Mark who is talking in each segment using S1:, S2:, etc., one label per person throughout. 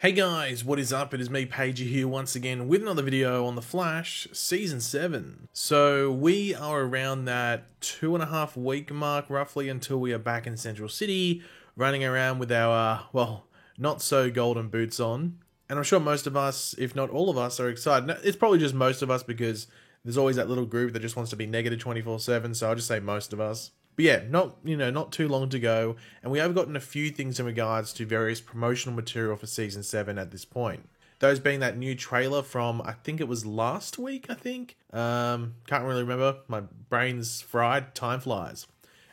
S1: Hey guys, what is up? It is me, Pagey, here once again with another video on The Flash Season 7. So we are around that 2.5 week mark roughly until we are back in Central City, running around with our, not so golden boots on. And I'm sure most of us, if not all of us, are excited. No, it's probably just most of us because there's always that little group that just wants to be negative 24/7, so I'll just say most of us. But yeah, not too long to go, and we have gotten a few things in regards to various promotional material for Season 7 at this point. Those being that new trailer from, I think it was last week, Can't really remember. My brain's fried. Time flies.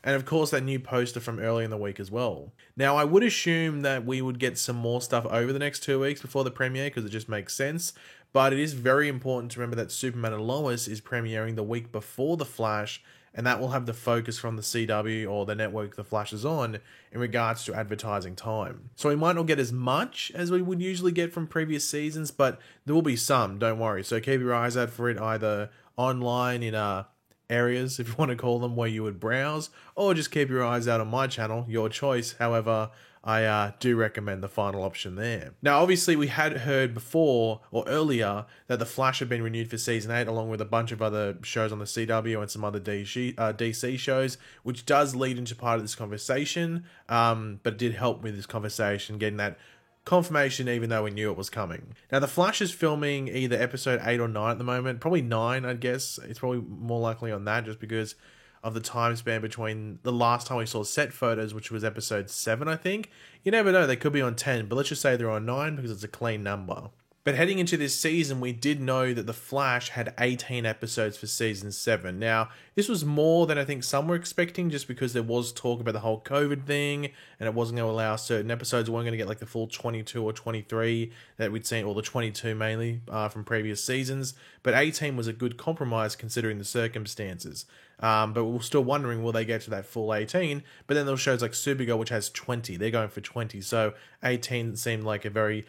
S1: And of course, that new poster from early in the week as well. Now, I would assume that we would get some more stuff over the next 2 weeks before the premiere, because it just makes sense. But it is very important to remember that Superman and Lois is premiering the week before The Flash, and that will have the focus from the CW or the network The Flash is on in regards to advertising time. So we might not get as much as we would usually get from previous seasons, but there will be some, don't worry. So keep your eyes out for it either online in areas, if you want to call them, where you would browse, or just keep your eyes out on my channel, your choice. However, I do recommend the final option there. Now, obviously, we had heard before or earlier that The Flash had been renewed for Season 8, along with a bunch of other shows on the CW and some other DC shows, which does lead into part of this conversation, but it did help with this conversation, getting that confirmation even though we knew it was coming. Now, The Flash is filming either episode 8 or 9 at the moment. Probably 9, I guess. It's probably more likely on that just because of the time span between the last time we saw set photos, which was episode 7, I think. You never know, they could be on 10, but let's just say they're on 9 because it's a clean number. But heading into this season, we did know that The Flash had 18 episodes for Season 7. Now, this was more than I think some were expecting, just because there was talk about the whole COVID thing, and it wasn't going to allow certain episodes. We weren't going to get like the full 22 or 23 that we'd seen, or the 22 mainly, from previous seasons. But 18 was a good compromise considering the circumstances. But we're still wondering, will they get to that full 18? But then there's shows like Supergirl, which has 20. They're going for 20. So 18 seemed like a very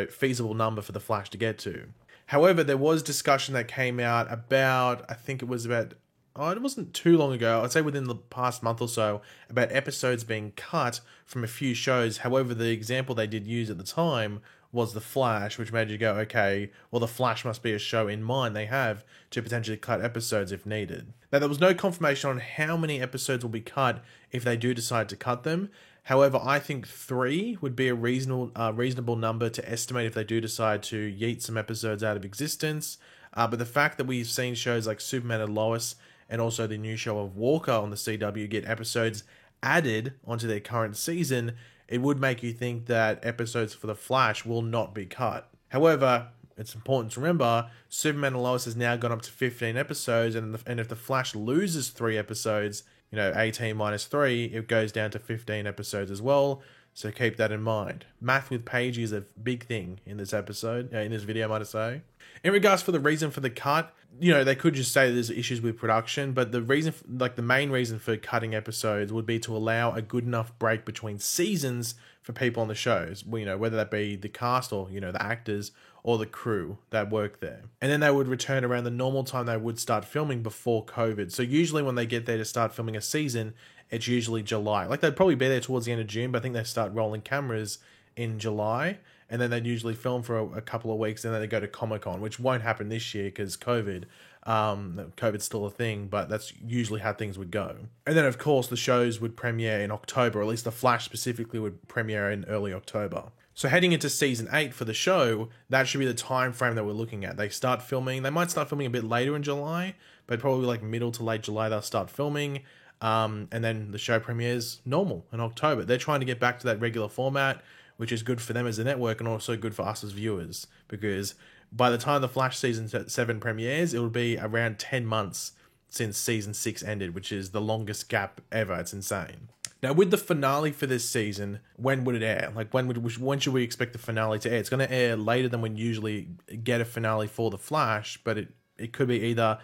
S1: feasible number for the Flash to get to. However, there was discussion that came out about, it wasn't too long ago, I'd say within the past month or so, about episodes being cut from a few shows. However, the example they did use at the time was The Flash, which made you go, okay, well, The Flash must be a show in mind they have to potentially cut episodes if needed. Now, there was no confirmation on how many episodes will be cut if they do decide to cut them. However, I think 3 would be a reasonable number to estimate if they do decide to yeet some episodes out of existence. But the fact that we've seen shows like Superman and Lois and also the new show of Walker on the CW get episodes added onto their current season, it would make you think that episodes for The Flash will not be cut. However, it's important to remember, Superman and Lois has now gone up to 15 episodes, and if The Flash loses 3 episodes, 18 minus 3, it goes down to 15 episodes as well. So keep that in mind. Math with Paige is a big thing in this episode, in this video, might I say. In regards for the reason for the cut, they could just say there's issues with production, but the reason, the main reason for cutting episodes would be to allow a good enough break between seasons for people on the shows, whether that be the cast or, the actors or the crew that work there. And then they would return around the normal time they would start filming before COVID. So usually when they get there to start filming a season, it's usually July. They'd probably be there towards the end of June, but I think they start rolling cameras in July. And then they'd usually film for a couple of weeks, and then they go to Comic-Con, which won't happen this year because COVID. COVID's still a thing, but that's usually how things would go. And then, of course, the shows would premiere in October, or at least The Flash specifically would premiere in early October. So heading into Season 8 for the show, that should be the time frame that we're looking at. They might start filming a bit later in July, but probably like middle to late July they'll start filming. And then the show premieres normal in October. They're trying to get back to that regular format, which is good for them as a network and also good for us as viewers, because by the time The Flash Season 7 premieres, it will be around 10 months since Season 6 ended, which is the longest gap ever. It's insane. Now, with the finale for this season, when would it air? When should we expect the finale to air? It's going to air later than we usually get a finale for The Flash, but it could be either,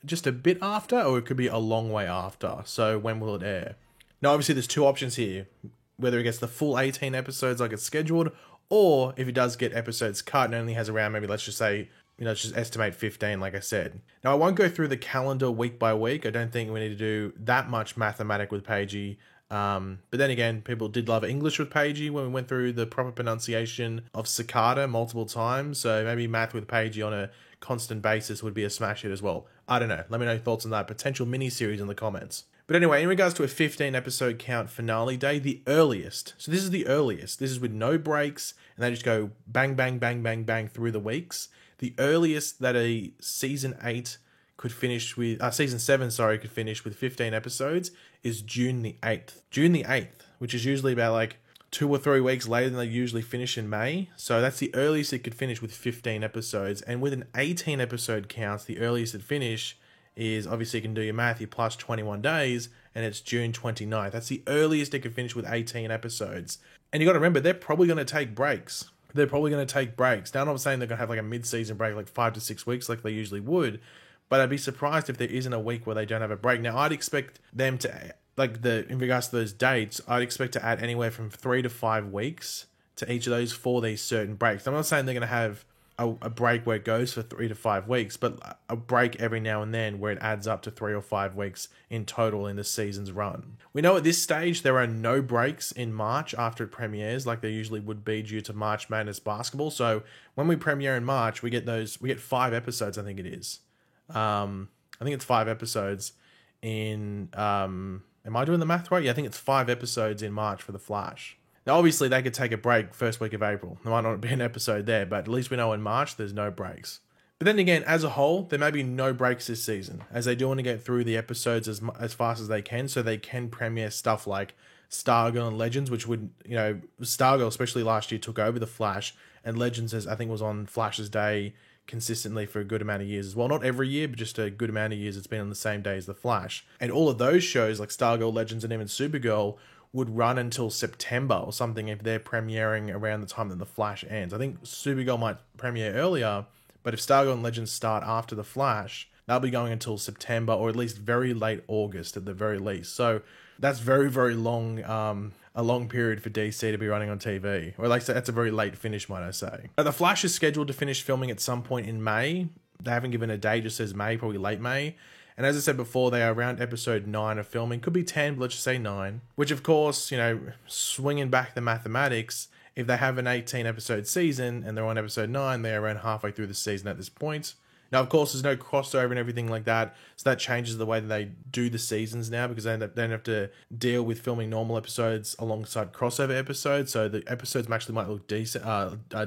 S1: just a bit after, or it could be a long way after. So when will it air? Now, obviously, there's 2 options here. Whether it gets the full 18 episodes like it's scheduled, or if it does get episodes cut and only has around, maybe let's just say just estimate 15, like I said. Now, I won't go through the calendar week by week. I don't think we need to do that much mathematic with Paigey. But then again, people did love English with Paigey when we went through the proper pronunciation of cicada multiple times. So maybe math with Paigey on a constant basis would be a smash hit as well. I don't know. Let me know your thoughts on that potential mini-series in the comments. But anyway, in regards to a 15 episode count finale day, the earliest. So this is the earliest. This is with no breaks, and they just go bang, bang, bang, bang, bang through the weeks. The earliest that a season 8 could finish with, season 7, sorry, could finish with 15 episodes is June the 8th. June the 8th, which is usually about like 2 or 3 weeks later than they usually finish in May. So that's the earliest it could finish with 15 episodes. And with an 18 episode count, the earliest it finish is, obviously you can do your math, you plus 21 days, and it's June 29th. That's the earliest it could finish with 18 episodes. And you got to remember, they're probably going to take breaks. Now, I'm not saying they're going to have like a mid-season break, like 5 to 6 weeks like they usually would, but I'd be surprised if there isn't a week where they don't have a break. Now, I'd expect them to, in regards to those dates, I'd expect to add anywhere from 3 to 5 weeks to each of those for these certain breaks. I'm not saying they're going to have a break where it goes for 3 to 5 weeks, but a break every now and then where it adds up to 3 or 5 weeks in total in the season's run. We know at this stage there are no breaks in March after it premieres like there usually would be due to March Madness basketball. So when we premiere in March, we get 5 episodes, I think it is. I think it's 5 episodes in, am I doing the math right? Yeah, I think it's 5 episodes in March for The Flash. Now, obviously, they could take a break first week of April. There might not be an episode there, but at least we know in March there's no breaks. But then again, as a whole, there may be no breaks this season, as they do want to get through the episodes as fast as they can, so they can premiere stuff like Stargirl and Legends, which would, Stargirl, especially last year, took over The Flash, and Legends, I think, was on Flash's day consistently for a good amount of years as well. Not every year, but just a good amount of years it's been on the same day as The Flash. And all of those shows, like Stargirl, Legends, and even Supergirl, would run until September or something if they're premiering around the time that The Flash ends. I think Supergirl might premiere earlier, but if Stargirl and Legends start after The Flash, they'll be going until September or at least very late August at the very least. So that's very, very long, a long period for DC to be running on TV. Or like that's a very late finish, might I say. Now, The Flash is scheduled to finish filming at some point in May. They haven't given a date, just says May, probably late May. And as I said before, they are around episode 9 of filming. Could be 10, but let's just say 9. Which, of course, swinging back the mathematics, if they have an 18 episode season and they're on episode 9, they're around halfway through the season at this point. Now, of course, there's no crossover and everything like that, so that changes the way that they do the seasons now, because they don't have to deal with filming normal episodes alongside crossover episodes, so the episodes actually might look decent,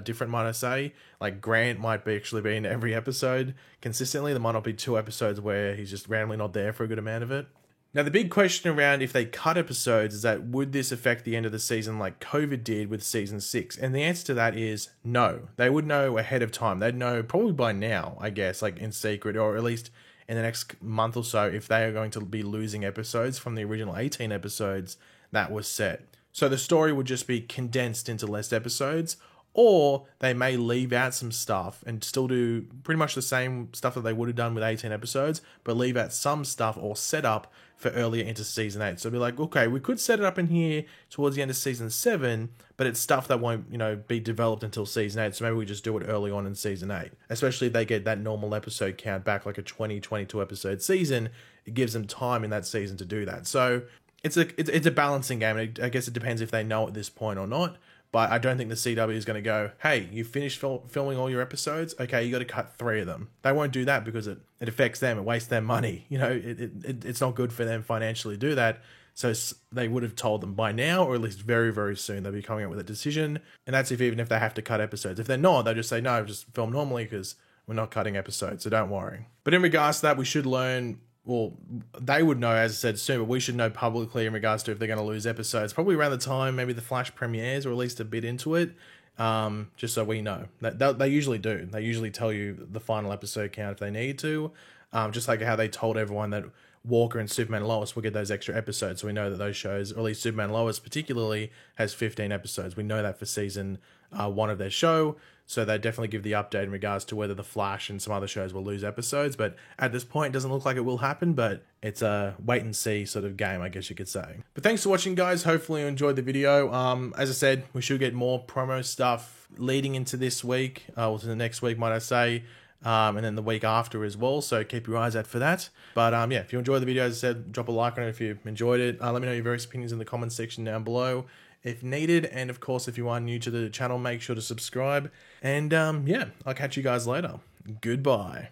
S1: different, might I say. Like, Grant might actually be in every episode consistently. There might not be 2 episodes where he's just randomly not there for a good amount of it. Now, the big question around if they cut episodes is that would this affect the end of the season like COVID did with season 6? And the answer to that is no. They would know ahead of time. They'd know probably by now, I guess, like in secret, or at least in the next month or so, if they are going to be losing episodes from the original 18 episodes that was set. So the story would just be condensed into less episodes, or they may leave out some stuff and still do pretty much the same stuff that they would have done with 18 episodes, but leave out some stuff or set up for earlier into season 8. So it'll be like, okay, we could set it up in here towards the end of season 7, but it's stuff that won't, be developed until season 8. So maybe we just do it early on in season 8. Especially if they get that normal episode count back, like a 22 episode season, it gives them time in that season to do that. So it's a balancing game. I guess it depends if they know at this point or not. But I don't think the CW is going to go, hey, you finished filming all your episodes? Okay, you got to cut 3 of them. They won't do that because it affects them. It wastes their money. It's not good for them financially to do that. So they would have told them by now, or at least very, very soon, they'll be coming up with a decision. And that's even if they have to cut episodes. If they're not, they'll just say, no, just film normally because we're not cutting episodes, so don't worry. But in regards to that, we should learn... Well, they would know, as I said, soon, but we should know publicly in regards to if they're going to lose episodes. Probably around the time maybe The Flash premieres, or at least a bit into it, just so we know. They usually do. They usually tell you the final episode count if they need to, just like how they told everyone that Walker and Superman and Lois will get those extra episodes. So we know that those shows, or at least Superman and Lois particularly, has 15 episodes. We know that for season 1 of their show. So they definitely give the update in regards to whether The Flash and some other shows will lose episodes. But at this point, it doesn't look like it will happen, but it's a wait and see sort of game, I guess you could say. But thanks for watching, guys. Hopefully you enjoyed the video. As I said, we should get more promo stuff leading into this week, or to the next week, might I say. and then the week after as well, so keep your eyes out for that. But yeah, if you enjoyed the video, as I said, drop a like on it if you enjoyed it. Let me know your various opinions in the comments section down below if needed, and of course if you are new to the channel, make sure to subscribe, and yeah, I'll catch you guys later. Goodbye.